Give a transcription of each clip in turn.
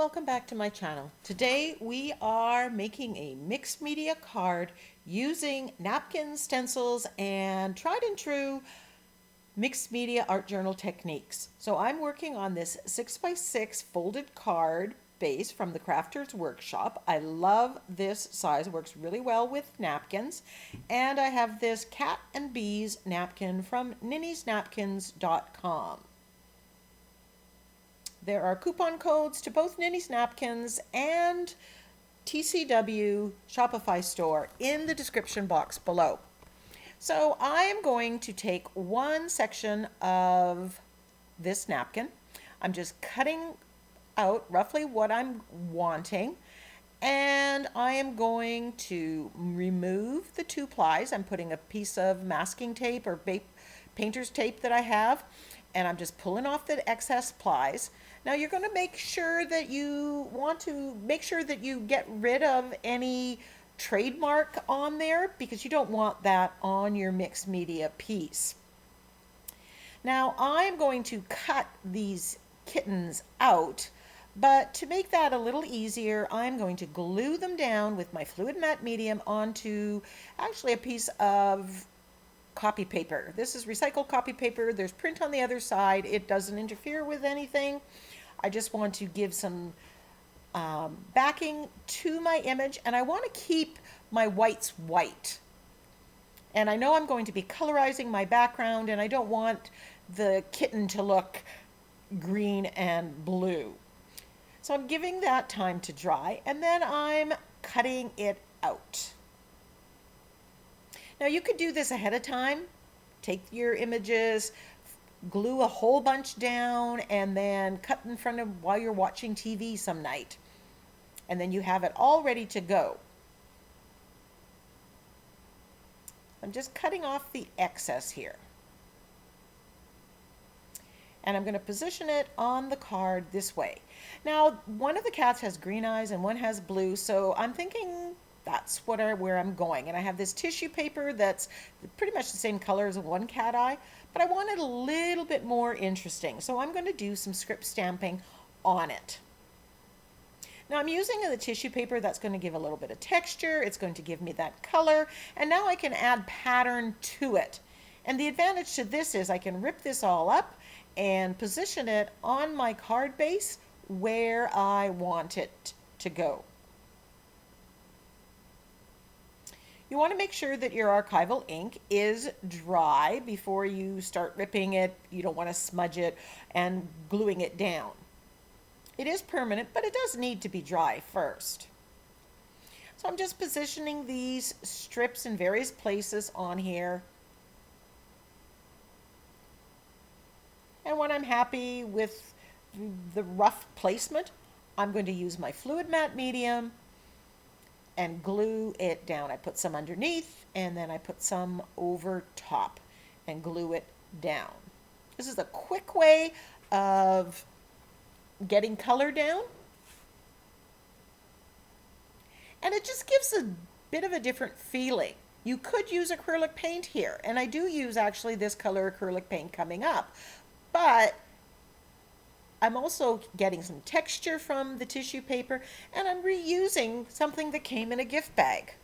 Welcome back to my channel. Today we are making a mixed media card using napkins, stencils, and tried and true mixed media art journal techniques. So I'm working on this 6x6 folded card base from the Crafter's Workshop. I love this size, it works really well with napkins. And I have this cat and bees napkin from ninniesnapkins.com. There are coupon codes to both Ninny's Napkins and TCW Shopify store in the description box below. So I am going to take one section of this napkin. I'm just cutting out roughly what I'm wanting, and I am going to remove the two plies. I'm putting a piece of masking tape or painter's tape that I have, and I'm just pulling off the excess plies. Now you're going to make sure that you get rid of any trademark on there, because you don't want that on your mixed media piece. Now I'm going to cut these kittens out, but to make that a little easier, I'm going to glue them down with my fluid matte medium onto actually a piece of copy paper. This is recycled copy paper. There's print on the other side. It doesn't interfere with anything. I just want to give some backing to my image, and I want to keep my whites white. And I know I'm going to be colorizing my background, and I don't want the kitten to look green and blue. So I'm giving that time to dry, and then I'm cutting it out. Now you could do this ahead of time. Take your images, glue a whole bunch down, and then cut in front of while you're watching TV some night. And then you have it all ready to go. I'm just cutting off the excess here. And I'm going to position it on the card this way. Now, one of the cats has green eyes and one has blue, so I'm thinking that's where I'm going. And I have this tissue paper that's pretty much the same color as one cat eye, but I want it a little bit more interesting. So I'm going to do some script stamping on it. Now I'm using the tissue paper. That's going to give a little bit of texture. It's going to give me that color. And now I can add pattern to it. And the advantage to this is I can rip this all up and position it on my card base where I want it to go. You want to make sure that your archival ink is dry before you start ripping it. You don't want to smudge it and gluing it down. It is permanent, but it does need to be dry first. So I'm just positioning these strips in various places on here. And when I'm happy with the rough placement, I'm going to use my fluid matte medium and glue it down. I put some underneath, and then I put some over top and glue it down. This is a quick way of getting color down, and it just gives a bit of a different feeling. You could use acrylic paint here, and I do use actually this color acrylic paint coming up, but I'm also getting some texture from the tissue paper, and I'm reusing something that came in a gift bag.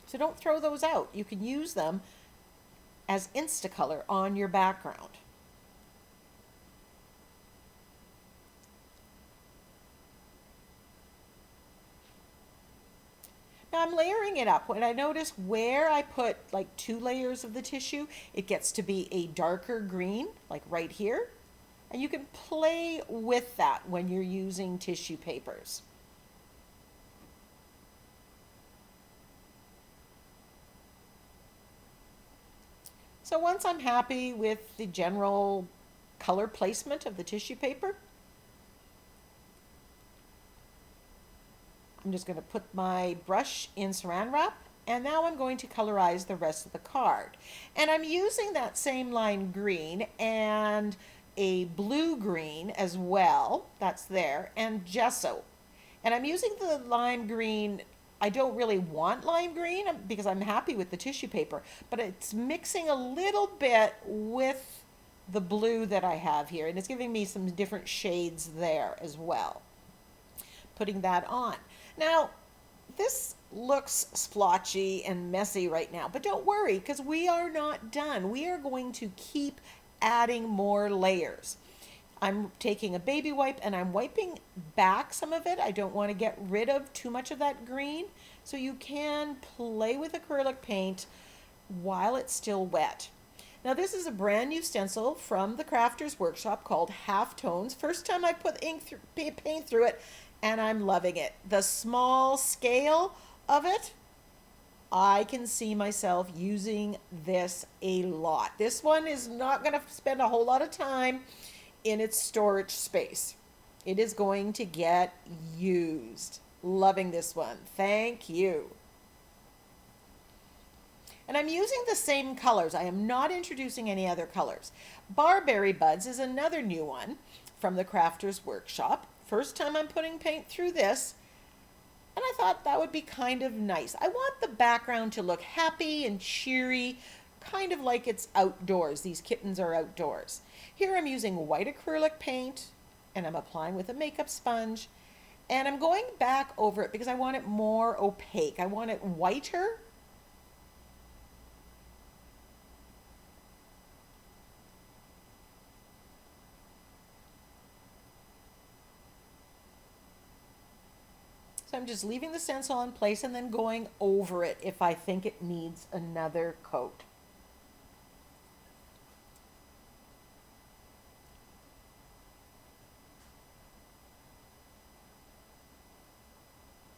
So don't throw those out. You can use them as Instacolor on your background. Now I'm layering it up. When I notice where I put like 2 layers of the tissue, it gets to be a darker green, like right here. And you can play with that when you're using tissue papers. So once I'm happy with the general color placement of the tissue paper, I'm just going to put my brush in Saran Wrap, and now I'm going to colorize the rest of the card. And I'm using that same lime green and a blue green as well, that's there, and gesso. And I'm using the lime green. I don't really want lime green because I'm happy with the tissue paper, but it's mixing a little bit with the blue that I have here, and it's giving me some different shades there as well. putting that on. Now, this looks splotchy and messy right now, but don't worry because we are not done. We are going to keep adding more layers. I'm taking a baby wipe and I'm wiping back some of it. I don't want to get rid of too much of that green, so you can play with acrylic paint while it's still wet. Now this is a brand new stencil from the Crafter's Workshop called Half Tones. First time I put paint through it, and I'm loving it. The small scale of it, I can see myself using this a lot. This one is not going to spend a whole lot of time in its storage space. It is going to get used. Loving this one. Thank you. And I'm using the same colors. I am not introducing any other colors. Barberry Buds is another new one from the Crafter's Workshop. First time I'm putting paint through this, and I thought that would be kind of nice. I want the background to look happy and cheery, kind of like it's outdoors. These kittens are outdoors. Here I'm using white acrylic paint, and I'm applying with a makeup sponge, and I'm going back over it because I want it more opaque. I want it whiter. So I'm just leaving the stencil in place and then going over it if I think it needs another coat.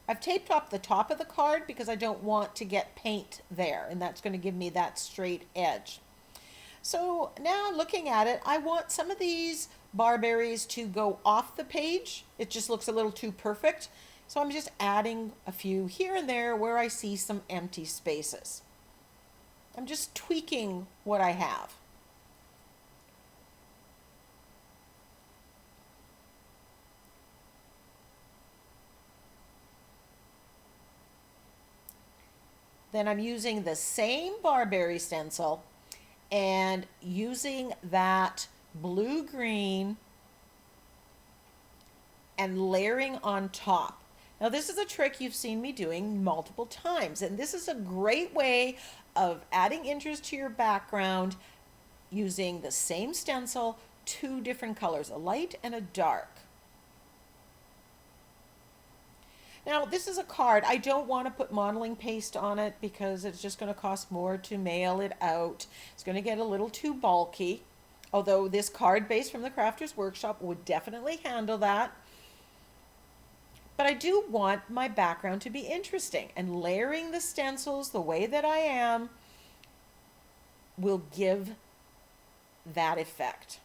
I've taped up the top of the card because I don't want to get paint there, and that's going to give me that straight edge. So now looking at it, I want some of these barberries to go off the page. It just looks a little too perfect. So I'm just adding a few here and there where I see some empty spaces. I'm just tweaking what I have. Then I'm using the same Barberry stencil and using that blue-green and layering on top. Now this is a trick you've seen me doing multiple times, and this is a great way of adding interest to your background using the same stencil, two different colors, a light and a dark. Now this is a card. I don't want to put modeling paste on it because it's just going to cost more to mail it out. It's going to get a little too bulky, although this card base from the Crafter's Workshop would definitely handle that. But I do want my background to be interesting, and layering the stencils the way that I am will give that effect.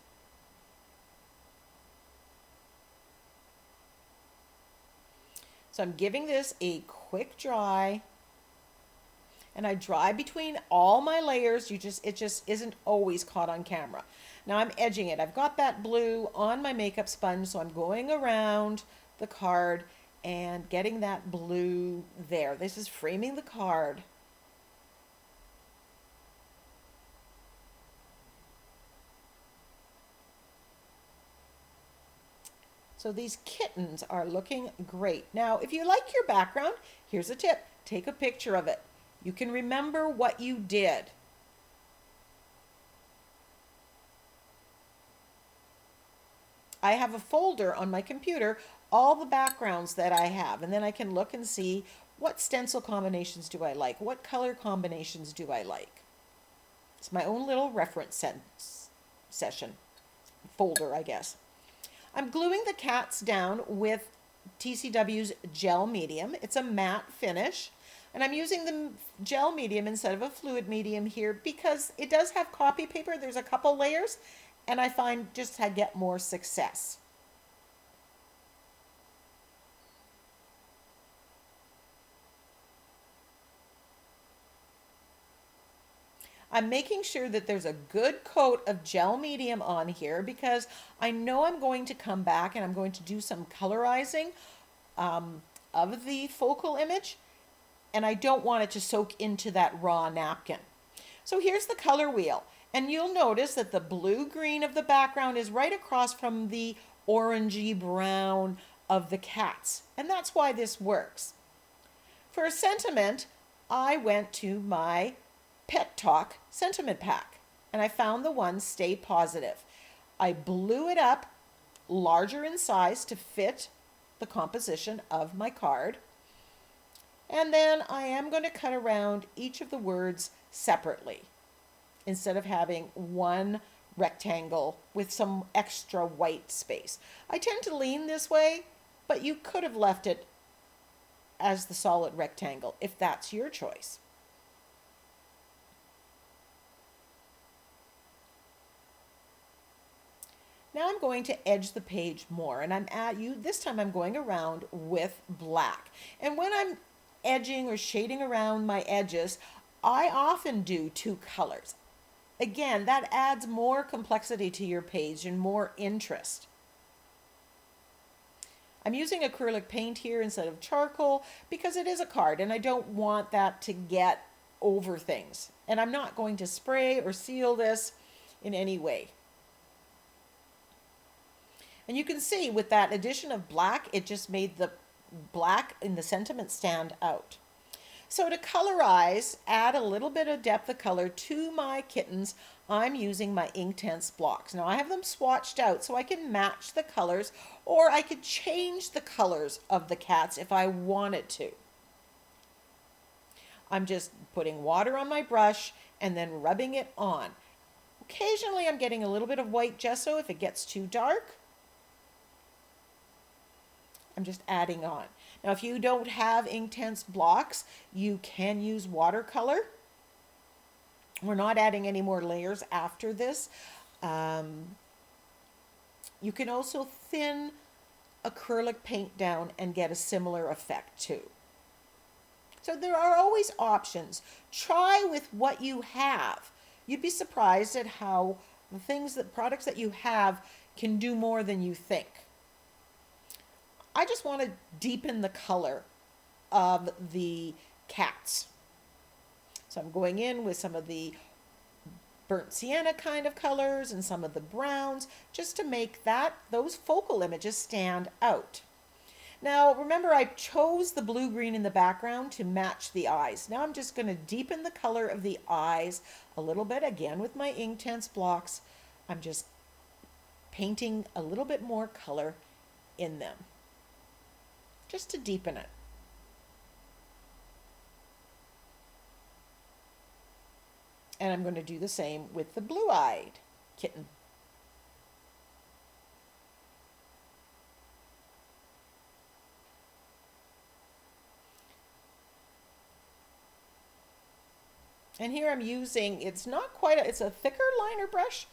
So I'm giving this a quick dry, and I dry between all my layers. It just isn't always caught on camera. Now I'm edging it. I've got that blue on my makeup sponge, so I'm going around the card and getting that blue there. This is framing the card. So these kittens are looking great. Now, if you like your background, here's a tip. Take a picture of it. You can remember what you did. I have a folder on my computer, all the backgrounds that I have, and then I can look and see what stencil combinations do I like, what color combinations do I like. It's my own little reference session folder, I guess. I'm gluing the cats down with TCW's gel medium. It's a matte finish, and I'm using the gel medium instead of a fluid medium here because it does have copy paper. There's a couple layers, and I find just I get more success. I'm making sure that there's a good coat of gel medium on here because I know I'm going to come back and I'm going to do some colorizing of the focal image, and I don't want it to soak into that raw napkin. So here's the color wheel, and you'll notice that the blue-green of the background is right across from the orangey brown of the cats. And that's why this works. For a sentiment, I went to my Pet Talk sentiment pack and I found the one Stay Positive. I blew it up larger in size to fit the composition of my card. And then I am going to cut around each of the words separately instead of having one rectangle with some extra white space. I tend to lean this way, but you could have left it as the solid rectangle if that's your choice. Now I'm going to edge the page more, and this time I'm going around with black. And when I'm edging or shading around my edges, I often do two colors. Again, that adds more complexity to your page and more interest. I'm using acrylic paint here instead of charcoal because it is a card and I don't want that to get over things. And I'm not going to spray or seal this in any way. And you can see with that addition of black, it just made the black in the sentiment stand out. So to colorize, add a little bit of depth of color to my kittens, I'm using my Inktense blocks. Now I have them swatched out so I can match the colors, or I could change the colors of the cats if I wanted to. I'm just putting water on my brush and then rubbing it on. Occasionally I'm getting a little bit of white gesso if it gets too dark. I'm just adding on. Now, if you don't have Inktense blocks, you can use watercolor. We're not adding any more layers after this. You can also thin acrylic paint down and get a similar effect too. So there are always options. Try with what you have. You'd be surprised at how the products that you have can do more than you think. I just want to deepen the color of the cats. So I'm going in with some of the burnt sienna kind of colors and some of the browns just to make those focal images stand out. Now remember, I chose the blue-green in the background to match the eyes. Now I'm just going to deepen the color of the eyes a little bit, again with my Inktense blocks. I'm just painting a little bit more color in them, just to deepen it. And I'm going to do the same with the blue-eyed kitten. And here I'm using, it's a thicker liner brush,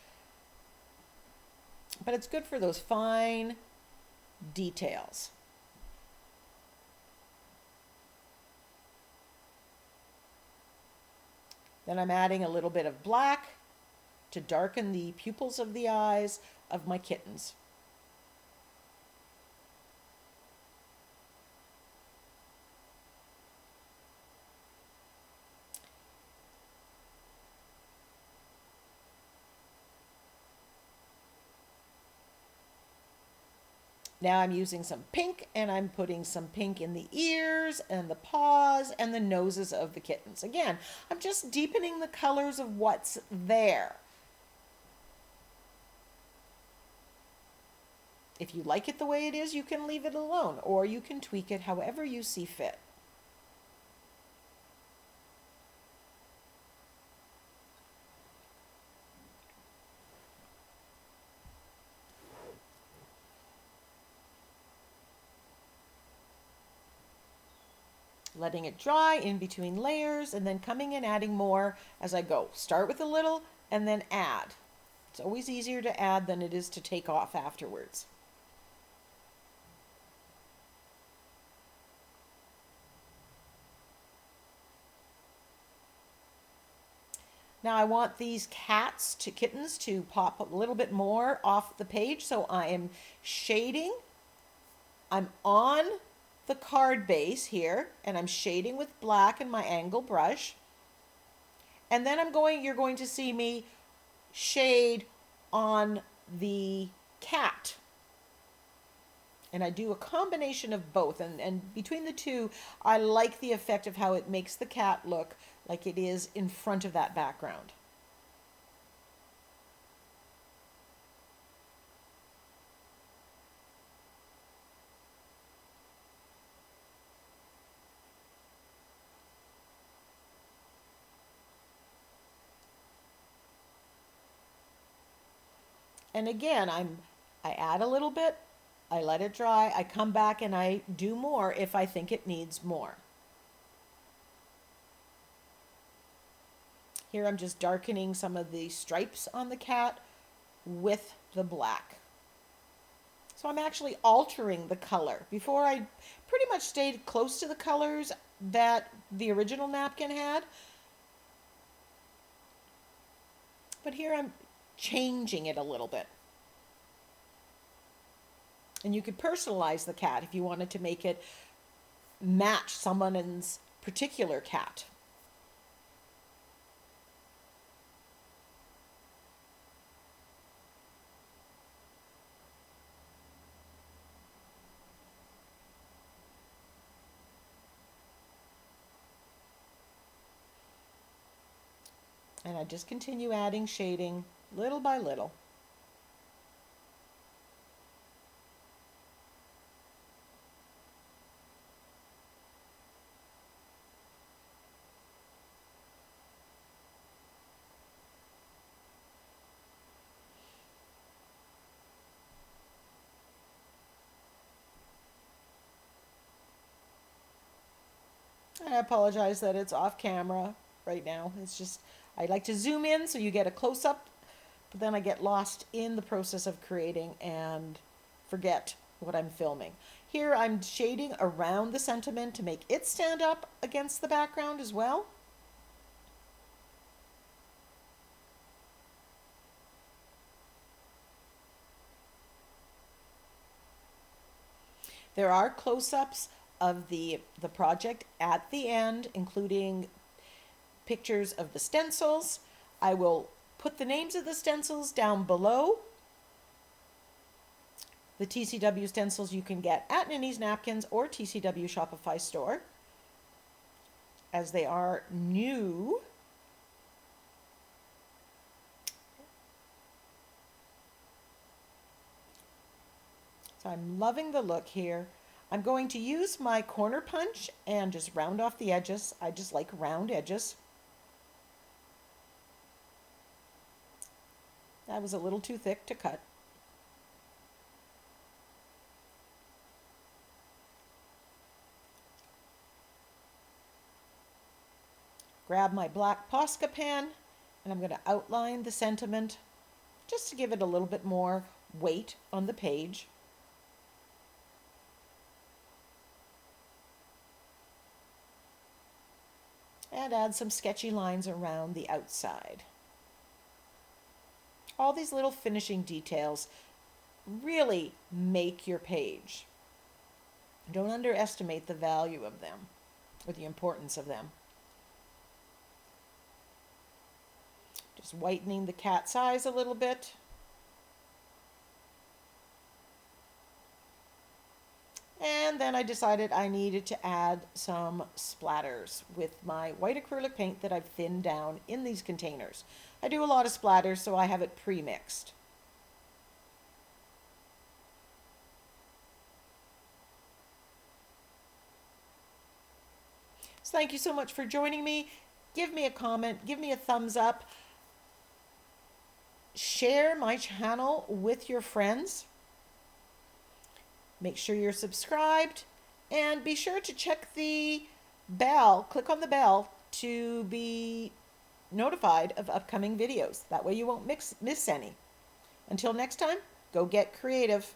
but it's good for those fine details. Then I'm adding a little bit of black to darken the pupils of the eyes of my kittens. Now I'm using some pink, and I'm putting some pink in the ears and the paws and the noses of the kittens. Again, I'm just deepening the colors of what's there. If you like it the way it is, you can leave it alone, or you can tweak it however you see fit. Letting it dry in between layers and then coming and adding more as I go. Start with a little and then add. It's always easier to add than it is to take off afterwards. Now I want these kittens to pop a little bit more off the page, so I am shading. I'm on the card base here, and I'm shading with black in my angle brush. And then you're going to see me shade on the cat And I do a combination of both. And between the two, I like the effect of how it makes the cat look like it is in front of that background. And again, I add a little bit, I let it dry, I come back and I do more if I think it needs more. Here I'm just darkening some of the stripes on the cat with the black. So I'm actually altering the color. Before I pretty much stayed close to the colors that the original napkin had. But here I'm changing it a little bit. And you could personalize the cat if you wanted to make it match someone's particular cat. And I just continue adding shading little by little. I apologize that it's off camera right now. It's just, I like to zoom in so you get a close-up, but then I get lost in the process of creating and forget what I'm filming. Here I'm shading around the sentiment to make it stand up against the background as well. There are close-ups of the project at the end, including pictures of the stencils. I will put the names of the stencils down below. The TCW stencils you can get at Ninny's Napkins or TCW Shopify store, as they are new. So I'm loving the look here. I'm going to use my corner punch and just round off the edges. I just like round edges. That was a little too thick to cut. Grab my black Posca pen and I'm going to outline the sentiment just to give it a little bit more weight on the page. And add some sketchy lines around the outside. All these little finishing details really make your page. Don't underestimate the value of them or the importance of them. Just whitening the cat's eyes a little bit. And then I decided I needed to add some splatters with my white acrylic paint that I've thinned down in these containers. I do a lot of splatters, so I have it pre-mixed. So thank you so much for joining me. Give me a comment, give me a thumbs up. Share my channel with your friends. Make sure you're subscribed and be sure to check the bell, click on the bell to be notified of upcoming videos. That way you won't miss any. Until next time, go get creative.